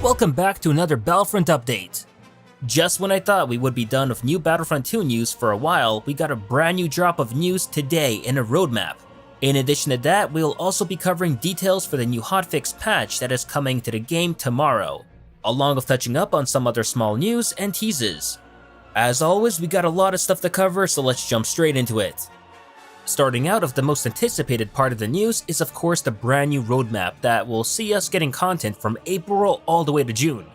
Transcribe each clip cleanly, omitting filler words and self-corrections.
Welcome back to another Battlefront update. Just when I thought we would be done with new Battlefront 2 news for a while, we got a brand new drop of news today in a roadmap. In addition to that, we'll also be covering details for the new Hotfix patch that is coming to the game tomorrow, along with touching up on some other small news and teases. As always, we got a lot of stuff to cover, so let's jump straight into it. Starting out of the most anticipated part of the news is of course the brand new roadmap that will see us getting content from April all the way to June.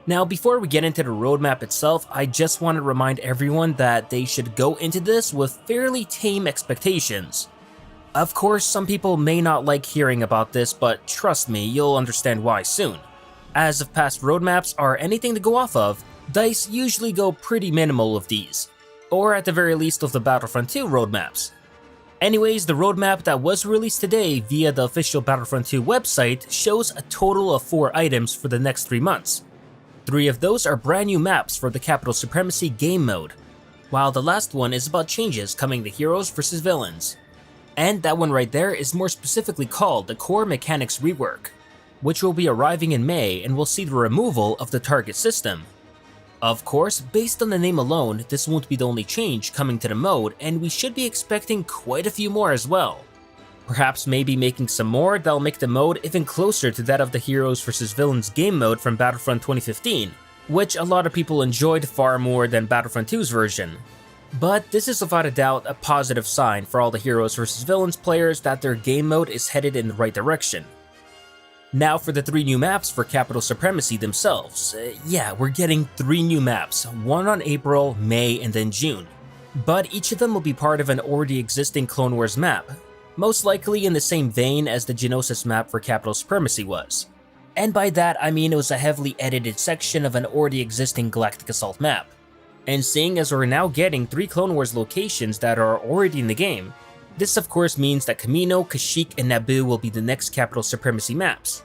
Now before we get into the roadmap itself, I just want to remind everyone that they should go into this with fairly tame expectations. Of course, some people may not like hearing about this, but trust me, you'll understand why soon. As if past roadmaps are anything to go off of, DICE usually go pretty minimal with these, or at the very least with the Battlefront 2 roadmaps. Anyways, the roadmap that was released today via the official Battlefront 2 website shows a total of 4 items for the next 3 months. 3 of those are brand new maps for the Capital Supremacy game mode, while the last one is about changes coming to heroes versus villains. And that one right there is more specifically called the Core Mechanics Rework, which will be arriving in May and will see the removal of the target system. Of course, based on the name alone, this won't be the only change coming to the mode, and we should be expecting quite a few more as well. Perhaps maybe making some more that'll make the mode even closer to that of the Heroes vs Villains game mode from Battlefront 2015, which a lot of people enjoyed far more than Battlefront 2's version. But this is without a doubt a positive sign for all the Heroes vs Villains players that their game mode is headed in the right direction. Now for the 3 new maps for Capital Supremacy themselves. Yeah, we're getting 3 new maps, one on April, May, and then June. But each of them will be part of an already existing Clone Wars map, most likely in the same vein as the Geonosis map for Capital Supremacy was. And by that I mean it was a heavily edited section of an already existing Galactic Assault map. And seeing as we're now getting 3 Clone Wars locations that are already in the game, this of course means that Kamino, Kashyyyk, and Naboo will be the next Capital Supremacy maps.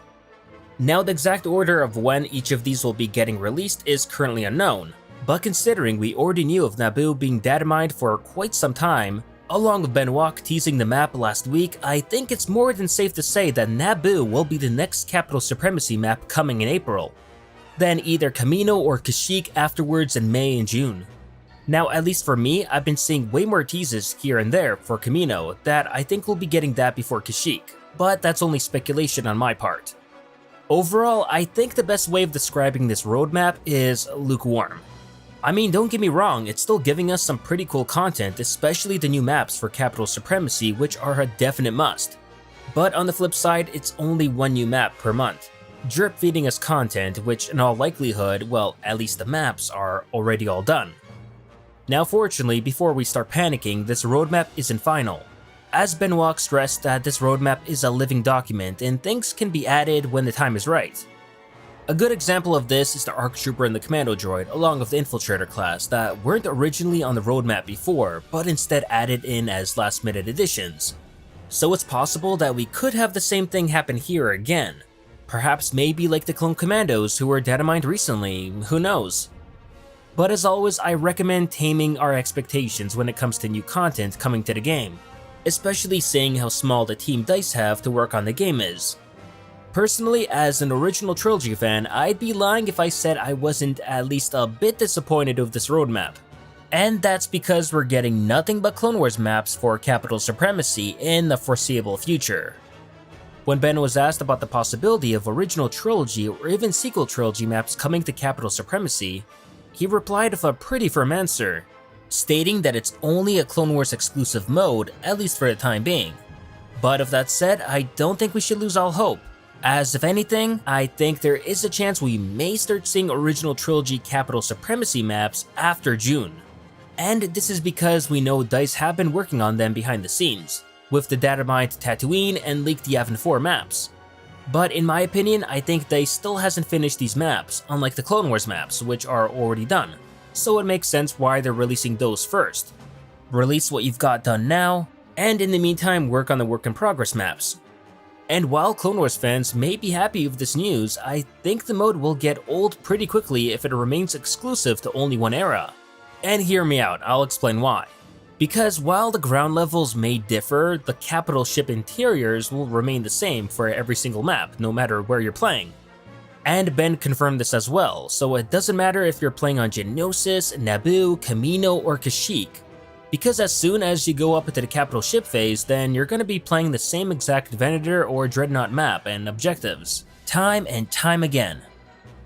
Now the exact order of when each of these will be getting released is currently unknown, but considering we already knew of Naboo being data mined for quite some time, along with Benoit teasing the map last week, I think it's more than safe to say that Naboo will be the next Capital Supremacy map coming in April. Then either Kamino or Kashyyyk afterwards in May and June. Now at least for me, I've been seeing way more teases here and there for Kamino that I think we'll be getting that before Kashyyyk, but that's only speculation on my part. Overall, I think the best way of describing this roadmap is lukewarm. I mean, don't get me wrong, it's still giving us some pretty cool content, especially the new maps for Capital Supremacy, which are a definite must. But on the flip side, it's only 1 new map per month, drip feeding us content which in all likelihood, well, at least the maps are already all done. Now fortunately, before we start panicking, this roadmap isn't final, as Benoit stressed that this roadmap is a living document and things can be added when the time is right. A good example of this is the ARC Trooper and the Commando Droid along with the Infiltrator class that weren't originally on the roadmap before, but instead added in as last minute additions. So it's possible that we could have the same thing happen here again. Perhaps maybe like the Clone Commandos who were data mined recently, who knows. But as always, I recommend taming our expectations when it comes to new content coming to the game, especially seeing how small the team DICE have to work on the game is. Personally, as an original trilogy fan, I'd be lying if I said I wasn't at least a bit disappointed with this roadmap. And that's because we're getting nothing but Clone Wars maps for Capital Supremacy in the foreseeable future. When Ben was asked about the possibility of original trilogy or even sequel trilogy maps coming to Capital Supremacy, he replied with a pretty firm answer, stating that it's only a Clone Wars exclusive mode, at least for the time being. But with that said, I don't think we should lose all hope, as if anything, I think there is a chance we may start seeing original trilogy Capital Supremacy maps after June. And this is because we know DICE have been working on them behind the scenes, with the data mined Tatooine and leaked Yavin 4 maps. But in my opinion, I think DICE still hasn't finished these maps, unlike the Clone Wars maps, which are already done. So it makes sense why they're releasing those first. Release what you've got done now, and in the meantime work on the work in progress maps. And while Clone Wars fans may be happy with this news, I think the mode will get old pretty quickly if it remains exclusive to only one era. And hear me out, I'll explain why. Because while the ground levels may differ, the capital ship interiors will remain the same for every single map, no matter where you're playing. And Ben confirmed this as well, so it doesn't matter if you're playing on Geonosis, Naboo, Camino, or Kashyyyk, because as soon as you go up into the capital ship phase, then you're going to be playing the same exact Venator or Dreadnought map and objectives, time and time again.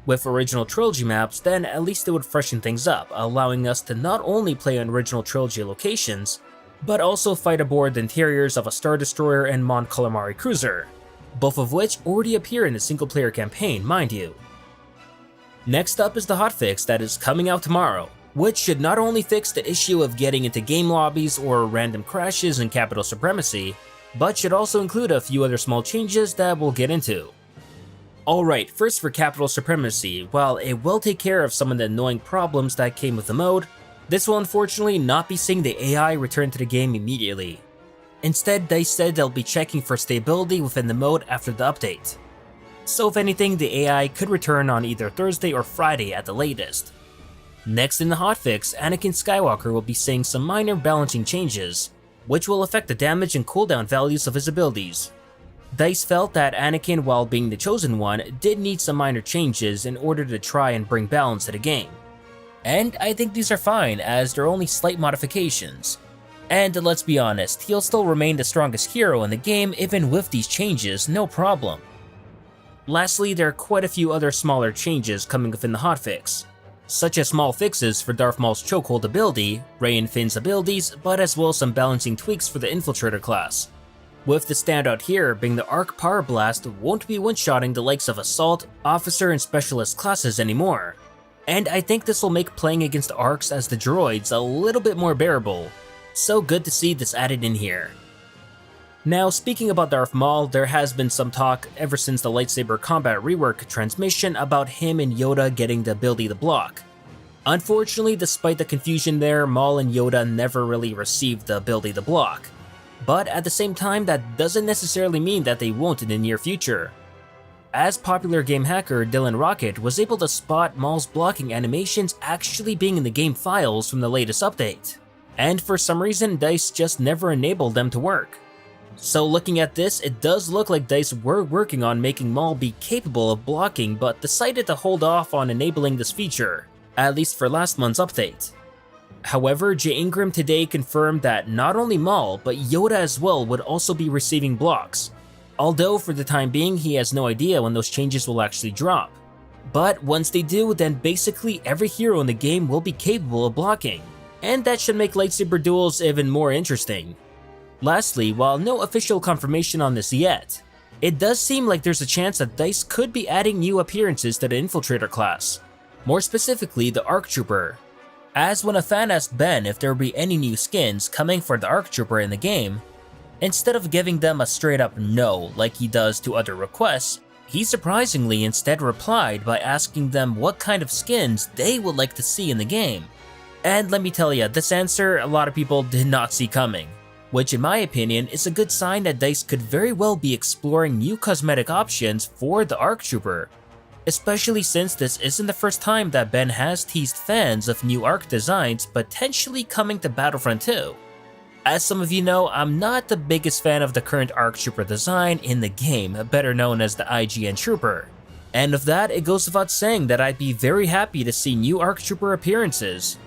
With original trilogy maps, then at least it would freshen things up, allowing us to not only play on original trilogy locations, but also fight aboard the interiors of a Star Destroyer and Mon Calamari cruiser, both of which already appear in the single-player campaign, mind you. Next up is the hotfix that is coming out tomorrow, which should not only fix the issue of getting into game lobbies or random crashes in Capital Supremacy, but should also include a few other small changes that we'll get into. Alright, first for Capital Supremacy, while it will take care of some of the annoying problems that came with the mode, this will unfortunately not be seeing the AI return to the game immediately. Instead, DICE said they'll be checking for stability within the mode after the update. So if anything, the AI could return on either Thursday or Friday at the latest. Next in the hotfix, Anakin Skywalker will be seeing some minor balancing changes, which will affect the damage and cooldown values of his abilities. DICE felt that Anakin, while being the chosen one, did need some minor changes in order to try and bring balance to the game. And I think these are fine, as they're only slight modifications. And let's be honest, he'll still remain the strongest hero in the game even with these changes, no problem. Lastly, there are quite a few other smaller changes coming within the hotfix, such as small fixes for Darth Maul's chokehold ability, Rey and Finn's abilities, but as well as some balancing tweaks for the Infiltrator class. With the standout here being the Arc Power Blast won't be one-shotting the likes of Assault, Officer, and Specialist classes anymore. And I think this will make playing against Arcs as the droids a little bit more bearable, so good to see this added in here. Now speaking about Darth Maul, there has been some talk ever since the lightsaber combat rework transmission about him and Yoda getting the ability to block. Unfortunately, despite the confusion there, Maul and Yoda never really received the ability to block. But at the same time, that doesn't necessarily mean that they won't in the near future, as popular game hacker Dylan Rocket was able to spot Maul's blocking animations actually being in the game files from the latest update, and for some reason DICE just never enabled them to work. So looking at this, it does look like DICE were working on making Maul be capable of blocking but decided to hold off on enabling this feature, at least for last month's update. However, Jay Ingram today confirmed that not only Maul, but Yoda as well would also be receiving blocks, although for the time being he has no idea when those changes will actually drop. But once they do, then basically every hero in the game will be capable of blocking, and that should make lightsaber duels even more interesting. Lastly, while no official confirmation on this yet, it does seem like there's a chance that DICE could be adding new appearances to the Infiltrator class, more specifically the ARC Trooper. As when a fan asked Ben if there would be any new skins coming for the ARC Trooper in the game, instead of giving them a straight up no like he does to other requests, he surprisingly instead replied by asking them what kind of skins they would like to see in the game. And let me tell ya, this answer a lot of people did not see coming, which in my opinion is a good sign that DICE could very well be exploring new cosmetic options for the ARC Trooper, especially since this isn't the first time that Ben has teased fans of new ARC designs potentially coming to Battlefront 2. As some of you know, I'm not the biggest fan of the current ARC Trooper design in the game, better known as the IGN Trooper. And of that, it goes without saying that I'd be very happy to see new ARC Trooper appearances.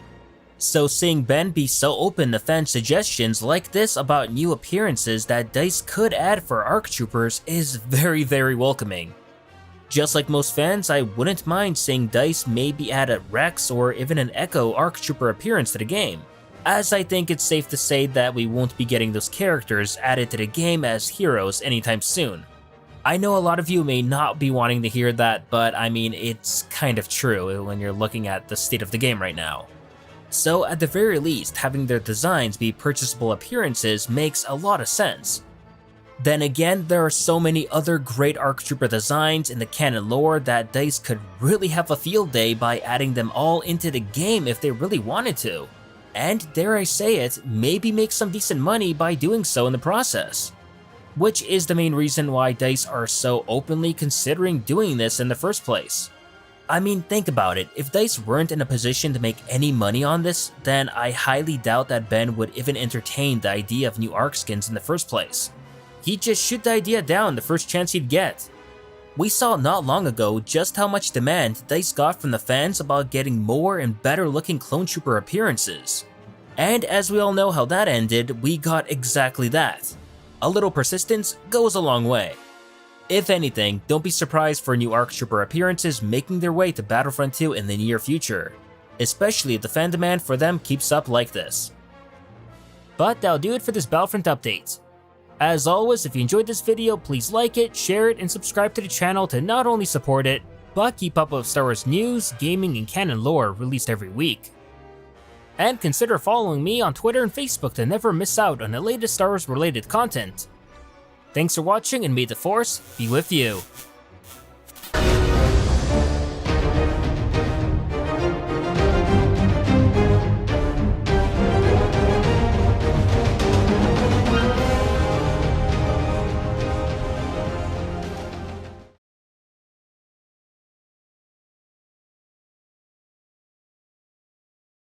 So seeing Ben be so open to fan suggestions like this about new appearances that DICE could add for ARC Troopers is very welcoming. Just like most fans, I wouldn't mind seeing DICE maybe add a Rex or even an Echo ARC Trooper appearance to the game, as I think it's safe to say that we won't be getting those characters added to the game as heroes anytime soon. I know a lot of you may not be wanting to hear that, but I mean, it's kind of true when you're looking at the state of the game right now. So at the very least, having their designs be purchasable appearances makes a lot of sense. Then again, there are so many other great ARC Trooper designs in the canon lore that DICE could really have a field day by adding them all into the game if they really wanted to. And dare I say it, maybe make some decent money by doing so in the process. Which is the main reason why DICE are so openly considering doing this in the first place. I mean, think about it, if DICE weren't in a position to make any money on this, then I highly doubt that Ben would even entertain the idea of new ARC skins in the first place. He'd just shoot the idea down the first chance he'd get. We saw not long ago just how much demand DICE got from the fans about getting more and better looking clone trooper appearances. And as we all know how that ended, we got exactly that. A little persistence goes a long way. If anything, don't be surprised for new ARC trooper appearances making their way to Battlefront 2 in the near future, especially if the fan demand for them keeps up like this. But that'll do it for this Battlefront update. As always, if you enjoyed this video, please like it, share it, and subscribe to the channel to not only support it, but keep up with Star Wars news, gaming, and canon lore released every week. And consider following me on Twitter and Facebook to never miss out on the latest Star Wars related content. Thanks for watching, and may the Force be with you.